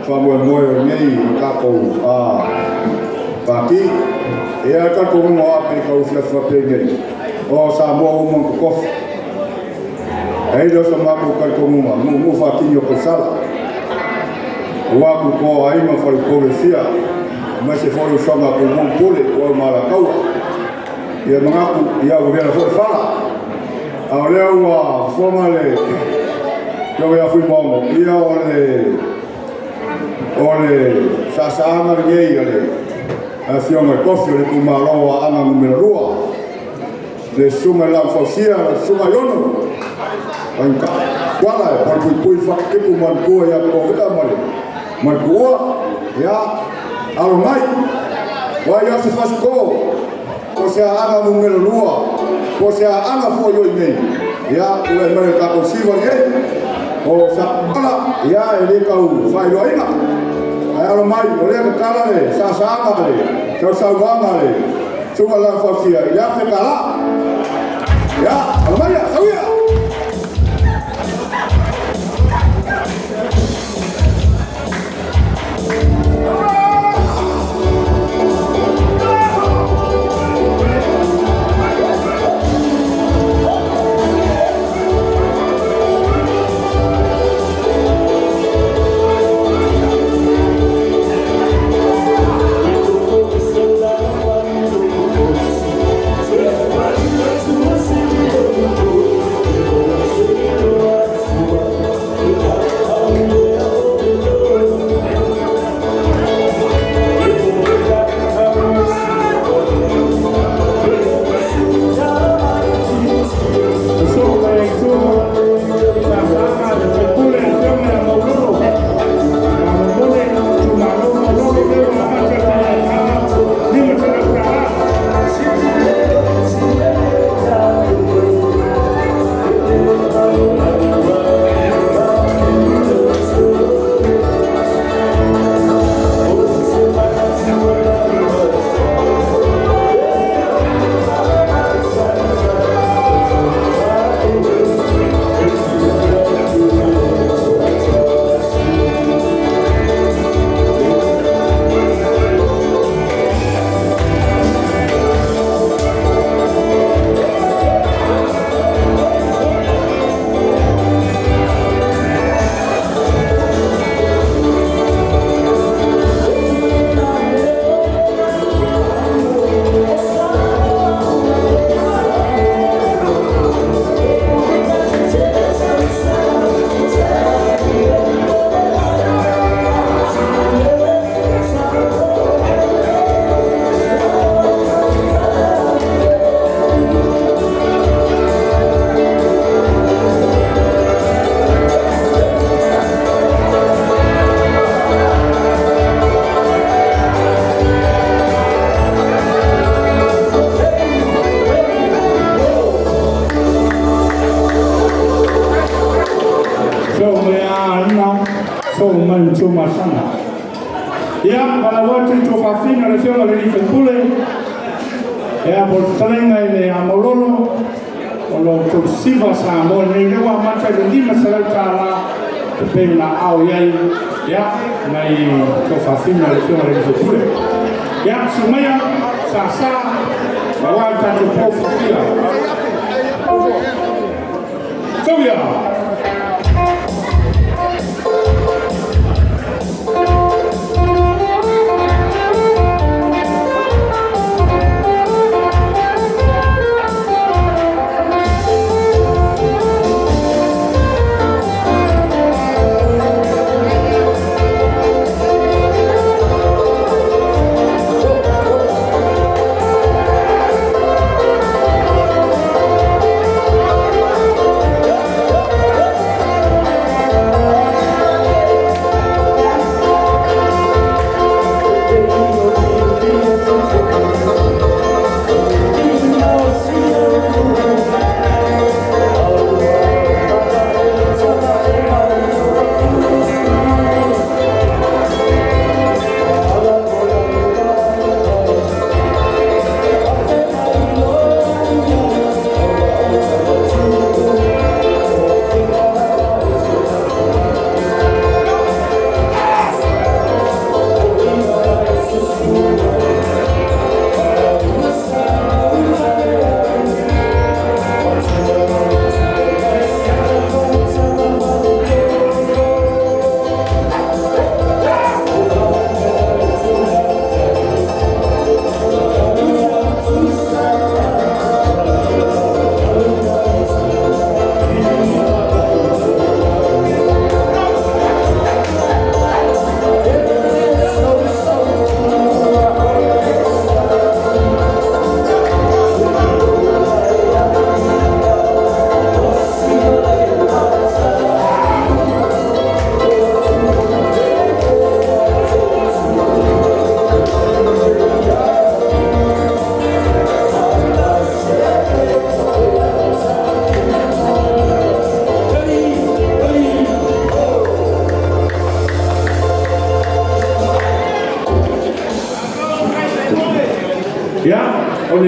whamoe nei kako paki ia ka ko mo ape ka ufia whapenge o sa mo mo kofi ai lo sa mako ka ko mo whakinyo ko sala waku ko ai ma fai ko fia ma se foi songa ko mo pole o mala kaua ia mangaku ia o vera fo fala a leo wa formale yo ia fui mo ia ole sasama ngei ole a fiona kofi le kumalo ana numero rua le suma la fosia suma yono anka wala por pui fa ke ku man ko ya ko ta male man ko ya alo mai wa ya se faz ko se ana numero rua ko se ana fo yo nei ya le mai ka ko si wa o sa ala ya ele ka u fa yo ina alo mai o le ka le sa le sa le suma la fosia ya fe kala ya alo mai ya sawia ya para watu tofafina le fiona le fupule ya por talenga ile amololo lo kursiva sa mo ne le wa mata de ndima salata pena au ya mai tofafina le fiona le fupule ya sumaya sasa wawata tofafia Sobia Ia, o ni